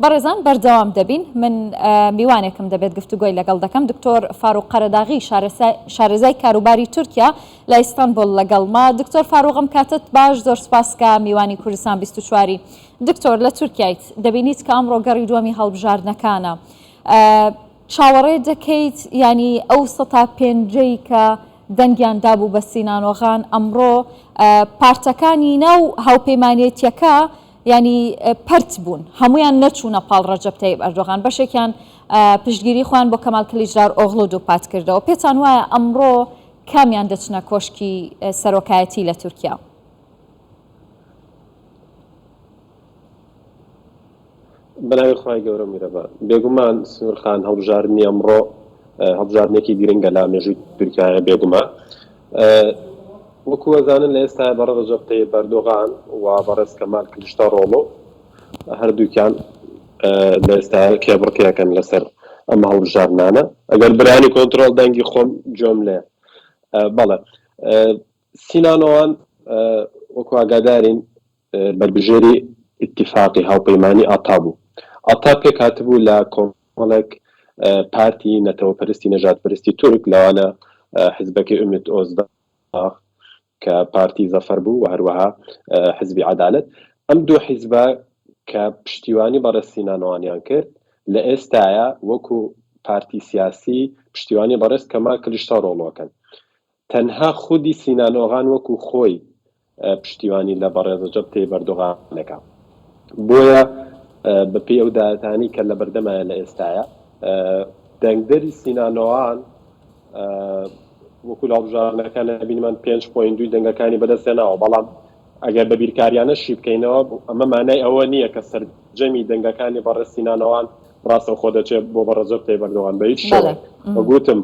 بەڕێزان بەردەوام دەبین من میوانێکم دەبێت گفتوگۆی لەگەڵ دەکەم دکتۆر فاروق قەرەداغی شارەزای کاروباری تورکیا لە ئیستانبول لەگەڵما. دکتۆر فاروقم کاتت باش، زۆر سپاسکە میوانی کوردستان 24. دکتۆر لە تورکیایت دەبینیت کە ئەمڕۆ گەڕی دووەمی هەڵبژاردنەکانە، چاوەڕێ دەکەیت ینی ئەو سەتا پێنجەی کە دەنگیان دابوو بە سینان ئۆغان ئەمڕۆ پارتەکانی ناو هاوپەیمانێتیەکە ینی پەرت بوون، هەمویان نەچوونە پاڵ ڕەجەب تەیب ئەردۆغان، بەشێکیان پشتگیری خۆیان بۆ کەمال کلیجدار ئۆغڵو دووپات کردەوە. پێتان وایە ئەمڕۆ کامیان دەچنە کۆشکی سەرۆکایەتی لە تورکیا؟ بەناوی خی گەورە میرەبان بێگومان سنوورخان هەڵبژاردننی ئەمڕۆ هەڵبژاردنێکی گرنگە لا مێژووی تورکایە بێگومان. وەکو وەزانن لە ئێستا بەڕێ ڕەجەب تەیب ئەردۆغان و بەڕێز کەمال کلیجدارۆغڵو هەردووکیان لە ئێستا کێبڕکێکەن لەسەر ئەم هەڵبژاردنانە. ئەگەر برانی کۆنتترۆل دەنگی خۆم جۆم لێ بەڵێ سینان ئۆغان وەکو ئاگادارین بەربژێری ئیتیفاقی هاوپەیمانی ئاتا بوو. ئاتا پێک هاتبوو لە کۆمەڵێک پارتی نەتەوەپەرستی نەژادپەرستی تورک، لەوانە حزبەکەی ئومێد ئۆزداغ کە پارتی زەفەر بوو و هەروەها حزبی عەدالەت. ئەم دوو حیزبە کە پشتیوانی بەڕێز سینان ئۆغانیان کرد لە ئێستاە وەکو پارتی سیاسی پشتیوانی بەڕێز کەمال کلیجدارۆغڵوەکەن. تەنها خودی سینان ئۆغان وەکو خۆی پشتیوانی لە بەڕێز ڕەجەب تەیب ئەردۆغانەکە. بۆیە بەپێی ئەو داهاتانی کە لە بەردەمایە لە ئێستاە دەنگدەری سینان ئۆغان وەکو لە هەڵبژاردنەکانە بینمان 5.2 دەنگەکانی بەدەستێناوە، بەڵام ئەگەر بە بیرکاریانەشی بکەینەوە ئەمە مانای ئەوە نییە کە سەرجەمی دەنگەکانی بەڕێز سینان ئۆغان ڕاستە خۆ دەچێت بۆ بە ڕەجەب تەیب ئەردۆغان بە هیچ شێوە. وەگوتم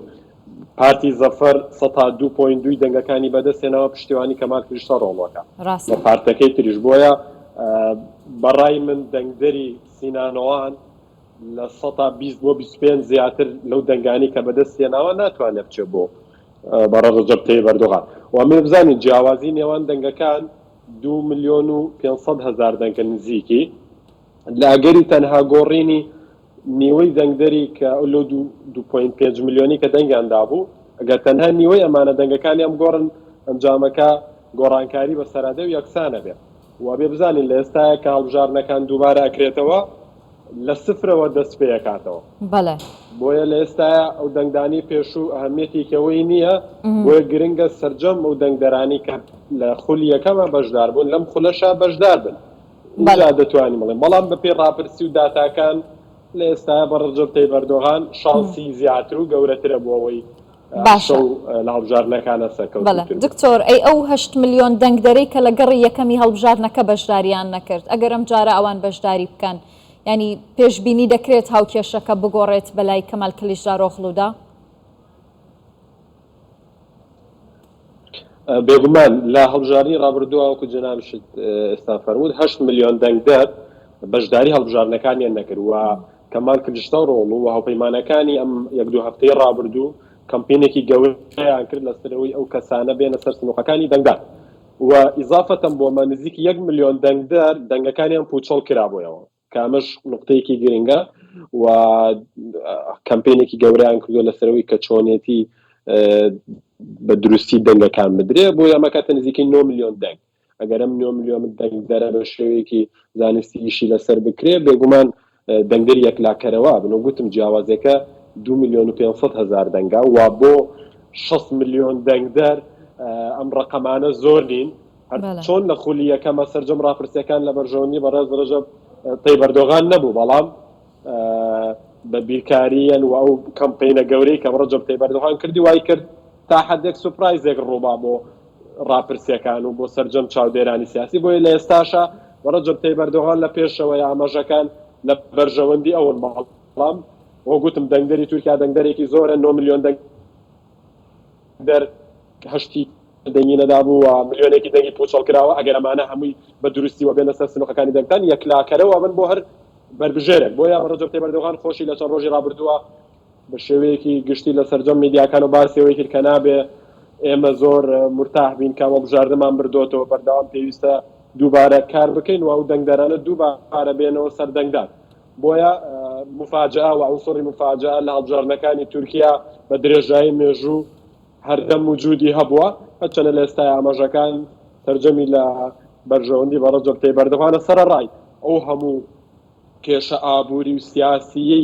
پارتی زەفەر 2.2 دەنگەکانی بەدەستێنەوە پشتیوانی کەمال کلیجدارۆغڵوەکە لە پارتەکەی تریش. بۆیە بەڕای من دەنگدەری سینان ئۆغان لە 120 بۆ 25 زیاتر لەو دەنگانی کە بەدەستێناوە ناتوانێت بچێت بۆ بەڕێز ڕەجەب تەیب ئەردۆغان. و ئەمە بزانین جیاوازی نێوان دەنگەکان 2,500,000 دەنگە نزیکی لە ئەگەری تەنها گۆڕینی نیوەی دەنگدەری کە لە 2.5 ملیۆنی کە دەنگیان دابوو، ئەگەر تەنها نیوەی ئەمانە دەنگەکانی ئەم گۆڕن ئەنجامەکە گۆڕانکاری بە سەرادە و یەکسانە بێت. و بێ بزانین لە ئێستاە کە هەڵبژاردنەکان دووبارە ئەکرێتەوە لە سفرەوە دەست پێ ئەکاتەوە. بۆیە لە ئێستاە ئەو دەنگدانی پێشوو ئەهەمیەتێکەوەی نییە، بۆیە گرنگە سەرجەم ئەو دەنگدەرانی کە لە خولی یەکەمە بەشدار بوون لەم خولەشە بەشدار بن دەتوانین بڵێن. بەڵام بەپێی ڕاپرسی و داتاکان لە ئێستا بە ڕەجەب تەیب ئەردۆغان شانسی زیاتر و گەورەترە بۆ ئەوەی باشە لە هەڵبژاردنەکانە سەرکەوت. دکتۆر ئەی ئەو 8 ملیۆن دەنگدەرەی کە لە گەڕی یەکەمی هەڵبژاردنەکە بەشداریان نەکرد، ئەگەر ئەم جارە ئەوان بەشداری بکەن ینی پێشبینی دەکرێت هاوکێشەکە بگۆڕێت بەلای کەمال کلیجدارۆغڵودا؟ بێگومان لە هەڵبژاردننی ڕابردووە وەکو جەنابشت ئێستا فەرموود 8 ملیۆن دەنگدەر بەشداری هەڵبژاردنەکانیان نەکرد و کەمال کلیجدارۆغڵو و هاوپەیمانەکانی ئەم یەک دوو هەفتەی ڕابردوو کەمپینێکی گەورەیان کرد لەسەرەوەی ئەو کەسانە بێنە سەر سنووقەکانی دەنگدار و ئیزافەتەن بۆمە نزیکی 1 ملیۆن دەنگدەر دەنگەکانیان پوچەڵ کرابوویەوە، کامەش نقطەیەکی گرنگە و کەمپینێکی گەورەیان کردو لەسەرەوەی کە چۆنێتی بە دروستی دەنگەکان بدرێ. بۆ ئەمە کاتە نزیکی 9 ملیۆن دەنگ. ئەگەر ئەم 9 ملیۆن دەنگدەرە بە شێوەیەکی زانستی ئیشی لەسەر بکرێ بێگومان دەنگدەری یەکلاکەرەوە بن. گوتم جیاوازەکە 2,500,000 دەنگە و بۆ 6 ملیۆن دەنگدەر ئەم ڕقەمانە زۆر نین. چۆن لە خولی یەکەمە سەرجەم ڕاپرسیەکان لە بەرژەوەندی بەڕێز ڕەجەب تەیب ئەردۆغان نەبوو، بەڵام بە بیرکاریەن و ئەو کەمپینە گەورەی کە ڕەجەب تەیب ئەردۆغان کردی وای کرد تا حدێک سوپرایزێک ڕووبا بۆ ڕاپرسیەکان و بۆ سەرجەم چاودێرانی سیاسی. بۆیە لە ئێستاشە ڕەجەب تەیب ئەردۆغان لە پێشەوەی ئاماژەکان لە بەرژەوەندی ئەوەن، بەڵام وە گوتم دەنگدەری تورکیا دەنگدەرێکی زۆرە 9 ملیۆن دەنگدەر هەشتی دەنگی نەدابوو و ملیۆنێکی دەنگی پوچەڵ کراوە. ئەگەر ئەمانە هەمووی بە دروستی و بێنە سەر سنووقەکانی دەنگدان یەکلاکەرەوە بن بۆ هەر بەربژێرێک. بۆیە ڕەجەب تەیب ئەردۆغان خۆشی لە چەند ڕۆژی ڕابردووە بە شێوەیەکی گشتی لە سەرجەم میدیاکان و باسیەوەی کرد کە نابێ ئێمە زۆر مرتاح بین کە هەڵبژاردنمان بردوۆتەوە، بەردەوام پێویستە دووبارە کار بکەین و ئەو دەنگدەرانە دووبارە بێنەوە سەر دەنگدان. بۆیە مفاجأة و عنصری مفاجأة لە هەڵبژاردنەکانی تورکیا بە درێژایی مێژوو هەردەم وجودی هەبووە هەرچەنە لە ئێستای ئاماژەکان تەرجەمی لە بەرژەوەندی بە ڕەجەب تەیب ئەردۆغانە سەرەڕای ئەو هەموو کێشە ئابووری و سیاسیی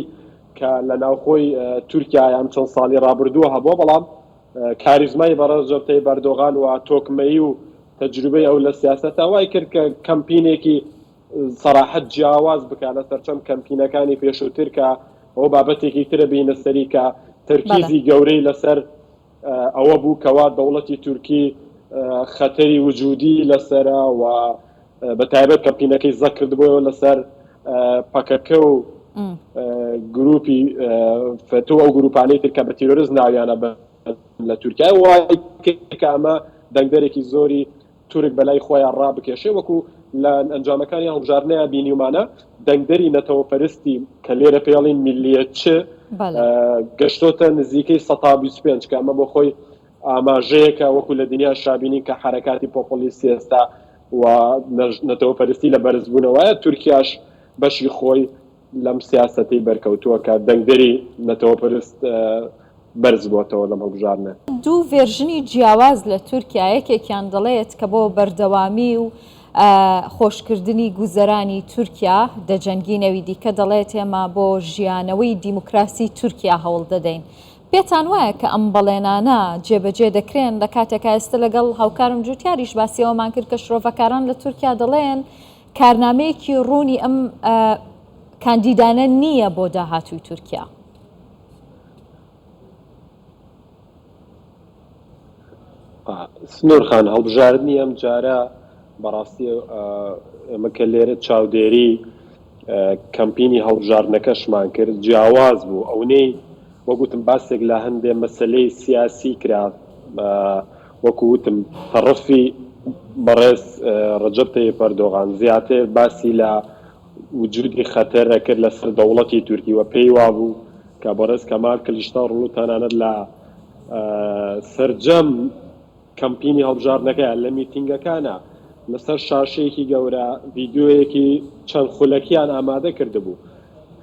کە لە ناوخۆی تورکیا یان چەند ساڵی ڕابردووە هەبووە بەڵام کاریزمای بە ڕەجەب تەیب ئەردۆغان و تۆکمەیی و تەجروبەی ئەو لە سیاسەتە وای کرد کە کەمپینێکی سەراحەت جیاواز بکات لەسەر چەند کەمپینەکانی پێشووتر کە ئەو بابەتێکی ترە بینە سەری کە تەرکیزی گەورەی لەسەر ئەوە بوو کەوا دەوڵەتی تورکی خەتەری وجودی لەسەرە و بە تایبەت کەمپینەکەی زەق کردبووەوە لەسەر پەکەکە و گروپی فتو ئەو گروپانەی تر کە بە تیرۆریز ناویانە لە تورکیا وای کە ئەمە دەنگدەرێکی زۆری تورک بەلای خۆیان ڕابکێشێ وەکو لە ئەنجامەکانی هەڵبژاردنەیە بینیمانە دەنگدەری نەتەوەپەرستی کە لێرە پێڵین میلیەتچە گەشتۆتە نزیکەی 125 کە ئەمە بۆ خۆی ئاماژەیەکە وەکو لە دنیا شابینی کە حرەکاتی پۆپۆلیستی ئێستا و نەتەوەپەرستی لە بەرزبوونەوەیە تورکیاش بەشی خۆی لەم سیاسەتی بەرکەوتووە کە دەنگدەری نەتەوەپەرست بەرز بۆتەوە لەم هەڵبژاردنە. دوو ڤێرژنی جیاواز لە تورکیا یەکێکیان دەڵێت کە بۆ بەردەوامی و خۆشکردنی گوزەرانی تورکیا دەجەنگینەوەی دیکە دەڵێت ئێمە بۆ ژیانەوەی دیموکراسی تورکیا هەوڵ دەدەین. پێتان وایە کە ئەم بەڵێنانە جێبەجێ دەکرێن لە کاتێکە ئێستا لەگەڵ هاوکارم جوتیاریش باسیەوەمان کرد کە شرۆڤەکاران لە تورکیا دەڵێن کارنامەیەکی ڕوونی ئەم کاندیدانە نییە بۆ داهاتووی تورکیا؟ سنوورخان هەڵبژاردننی ئەم جارە بەڕاستی ئەمە کە لێرە چاودێری کەمپینی هەڵبژاردنەکەشمان کرد جیاواز بوو ئەوەی وەگوتم باسێک لە هەندێک مەسلەی سیاسی کرا وەکو وتم تەڕفی بەڕێز ڕەجەب تەیب ئەردۆغان زیاتر باسی لە وجودی خەتەرە کرد لەسەر دەوڵەتی تورکی و پێی وابوو کە بەڕێز کەمال کلیچدارۆغڵو و تەنانەت لە سەرجەم کەمپینی هەڵبژاردنەکە لە میتینگەکانە لەسەر شاشەیەکی گەورە ڤیددیۆیەکی چەند خولەکیان ئامادە کردبوو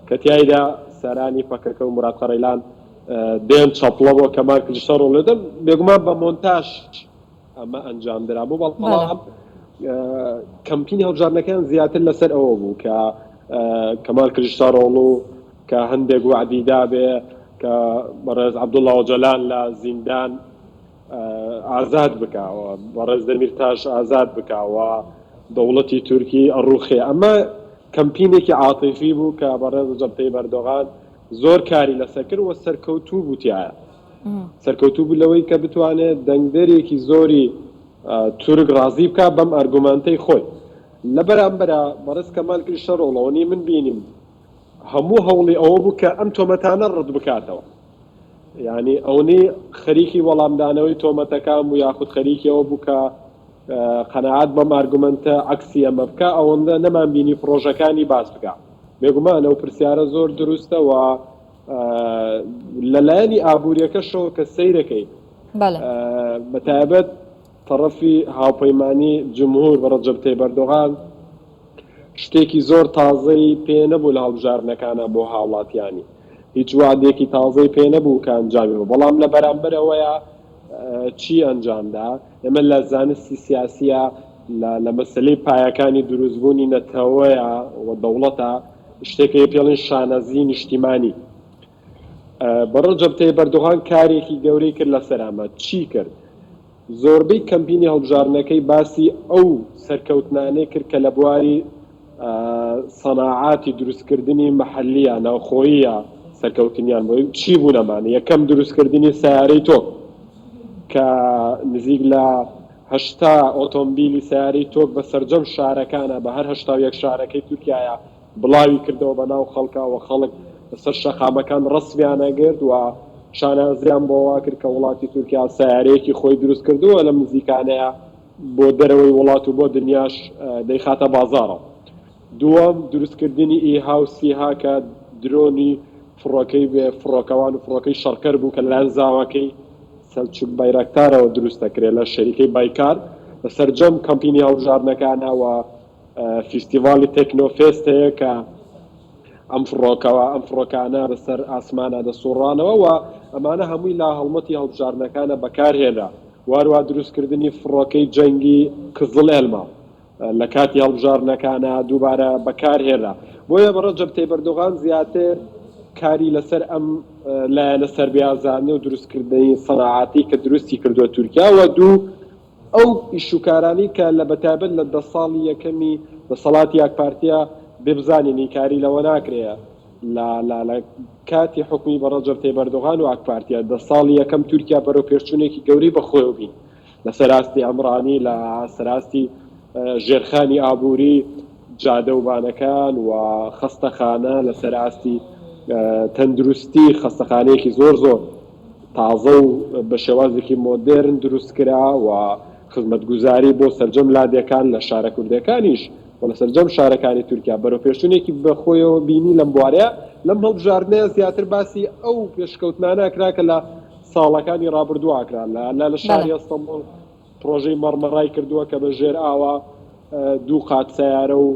کە تیایدا سەرانی پەکەکە و موراد قەڕەیلان دێن چەپڵەوە کەمال کلیچدارۆغڵو دەم بێگومان بە مۆنتاژ ئەمە ئەنجام درابوو بەڵام کەمپینی هەڵبژاردنەکان زیاتر لەسەر ئەوە بوو کە کەمال کلیچدارۆغڵو کە هەندێک وعدی دابێ کە بەڕێز عەبدوڵڵا ئۆجەلان لە زیندان ئازاد بکاوە بەڕێز دەمیرتاش ئازاد بکاوە دەوڵەتی تورکی ئەڕوخێ ئەمە کەمپینێکی عاتیفی بوو کە بەڕێز ڕەجەب تەیب ئەردۆغان زۆر کاری لەسەر کرد و سەرکەوتوو بووتیایە سەرکەوتوو بوو لەوەی کە بتوانێت دەنگدەرێکی زۆری تورک ڕازی بکە بەم ئەرگومانتەی خۆی لە بەرامبەرە بەڕێز کەمال کلیچدارۆغڵو من بینیم هەموو هەوڵی ئەوە بوو کە ئەم تۆمەتانە ڕەت بکاتەوە یعنی ئەوەی خەریکی وەڵامدانەوەی تۆمەتەکان و یاخود خەریکی ئەوە بوو کە قەنەعات بەم ئارگومەنتە عەکسی ئەمە بکە ئەوەندە نەمان بینی پرۆژەکانی باس بکە بێگومانە ئەو پرسیارە زۆر دروستە و لەلایەنی ئابوووریەکەشەوە کە سەیرەکەی بەتایبەت تەڕەفی هاوپەیمانی جمهور بە ڕەجەب تەیب ئەردۆغان شتێکی زۆر تازەی پێ نەبوو لە هەڵبژاردنەکانە بۆ هاوڵاتیانی هیچ وعدێکی تازەی پێ نەبوو کە ئەنجامی بەڵام لە بەرامبەرەوەیە چی ئەنجامدا ئێمە لە زانستی سیاسیە لە مەسلەی پایەکانی دروستبوونی نەتەوەیە و دەوڵەتە شتێکی پێڵین شانەزی نیشتیمانی بە ڕەجەب تەیب ئەردۆغان کارێکی گەورەی کرد لەسەر ئەمە چی کرد زۆربەی کەمپینی هەڵبژاردنەکەی باسی ئەو سەرکەوتنانەی کرد کە لە بواری سەناعاتی دروستکردنی مەحەلیە ناوخۆییە سەرکەوتنیان بۆ چی بوو نەمانە یەکەم دروستکردنی سیارەی تۆ کە نزیک لە 80 ئۆتۆمبیلی سیارەی تۆک بە سەرجەم شارەکانە بە هەر 81 شارەکەی تورکیایە بڵاوی کردەوە بە ناو خەڵکەوە خەڵک لەسەر شەقامەکان ڕەسمیانەگرت و شانازیان بۆوا کرد کە وڵاتی تورکیا سیارەیەکی خۆی دروست کردووە لە نزیکانەیە بۆ دەرەوەی وڵات و بۆ دنیاش دەیخاتە بازاڕەوە دووەم دروستکردنی ئیهاوسیها کە درۆنی فڕۆکەی بێ فڕۆکەوان و فڕۆکەی شەڕکەر بوو کە لەلایەن زاوەکەی سەلچوک بایراکتارەوە دروست دەکرێت لە شەریکەی بایکار لە سەرجەم کەمپینی هەڵبژاردنەکانەوە فیستیڤالی تێکنۆفێست هەیە کە ئەم فڕۆکانە بەسەر ئاسمانە دەسوڕانەوە و ئەمانە هەمووی لا هەڵمەتی هەڵبژارنەکانە بەکارهێنا وارووا دروستکردنی فڕۆکەی جەنگی کزڵ ئێلما لە کاتی هەڵبژارنەکانە دووبارە بەکارهێنا بۆیە بە ڕەجەب تەیب ئەردۆغان زیاتر کاری لەسەر ئەم لایەنە سەربیازانە و دروستکردنی سەناعاتی کە درستی کردووە تورکیا و دوو ئەو ئیشوکارانی کە لە بەتابەت لە 10 ساڵی یەکەمی دەسەڵاتی یەکپارتیە ببزانین کاری لەوە ناکرێە لە کاتی حکومی بە ڕەجەب تەیب ئەردۆغان و ئاکپارتیە 10 ساڵی یەکەم تورکیا بەرەو پێشچوونێکی گەورەی بەخۆی بین لە سەراستی ئەمڕانی لە سەراستی ژێرخانی ئابووری جادە و بانەکان و خەستەخانە لە سەراستی تەندروستی خەستەخانەیەکی زۆر تازە و بە شێوازێکی مۆدرن دروستکرا و خزمەتگوزاری بۆ سەرجەم لادیەکان لە شارە کوردەکانیش و لە سەرجەم شارەکانی تورکیا بەرەو پێشچوونێکی بەخۆیەوە بینی لەم بوارەیە لەم هەڵبژاردنەیە زیاتر باسی ئەو پێشکەوتمانە کرا کە لە ساڵەکانی ڕابردوو ئاکرا لە شاری ئەستەمبوڵ پرۆژەی مەرمەڕای کردووە کە بە ژێر ئاوا دوو قات سیارە و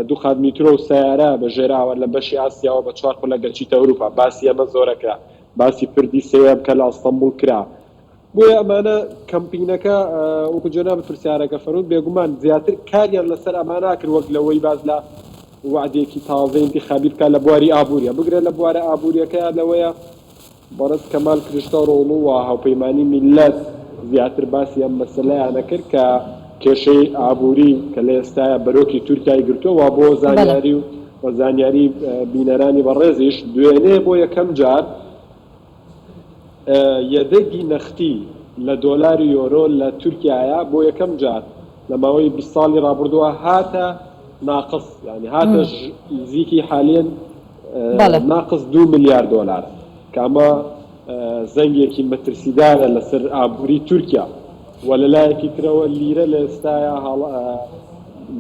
دوو قات میترۆ و سیارە بە ژێر ئاوا لە بەشی ئاسیاوە بە 4 خولە گەچیتە ئەوروپا باسی ئەمە زۆرەکرا باسی پردی سێیەم کە لە ئەستەمبوڵ کرا بۆیە ئەمانە کەمپینەکە وەکو جەناب پرسیارەکە فەرموود بێگومان زیاتر کاریان لەسەر ئەمانە کرد وەک لەوەی باز لە وعدێکی تازە انتخابی بکات لە بواری ئابووریە بگرێت لە بوارە ئابووریەکە لەوەیە بەڕست کەمال کریشتەڕۆڵ و هاوپەیمانی میلەت زیاتر باسی ئەم مەسەلەیانە کرد کە کێشەی ئابووری کە لە ئێستاە بەرۆکی تورکیای گرتووە بۆ زانیاری و زانیاری بینەرانی بەڕێزیش دوێنێ بۆ یەکەم جار یەدەگی نەختی لە دۆلاری یۆرۆ لە تورکیایە بۆ یەکەم جار لە ماوەی 20 ساڵی ڕابردووە هاتە ناقص يعني هاتە نزیکی حاليا ناقص 2 ملیار دۆلار کە ئەمە زەنگێکی مەترسیدارە لەسەر ئابووری تورکیا و لەلایەکی ترەوە لیرە لە ئێستاە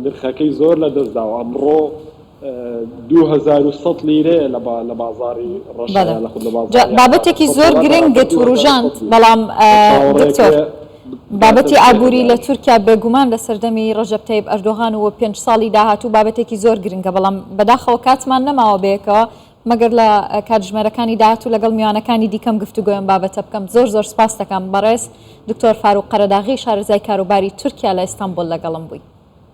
نرخەکەی زۆر لە دەستداوە ئەمڕۆ 2100 لیرەیە لە بازاری ڕەشە لە خود لە بازاری بابەتێکی زۆر گرنگە توروژاند بەڵام دکتۆر بابەتی ئابووری لە تورکیا بێگومان لە سەردەمی ڕەجەب تەیب ئەردۆغان و 5 ساڵی داهاتوو بابەتێکی زۆر گرنگە بەڵام بەداخەوە کاتمان نەماوە بەیەکەوە مەگەر لە کاتژمێرەکانی داهاتوو لەگەڵ میوانەکانی دیکەم گفتوگۆیان بابەتە بکەم زۆر سپاس دەکەم بەڕێز دکتۆر فاروق قەرەداغی شارەزای کاروباری تورکیا لە ئیستانبول لەگەڵم بووی.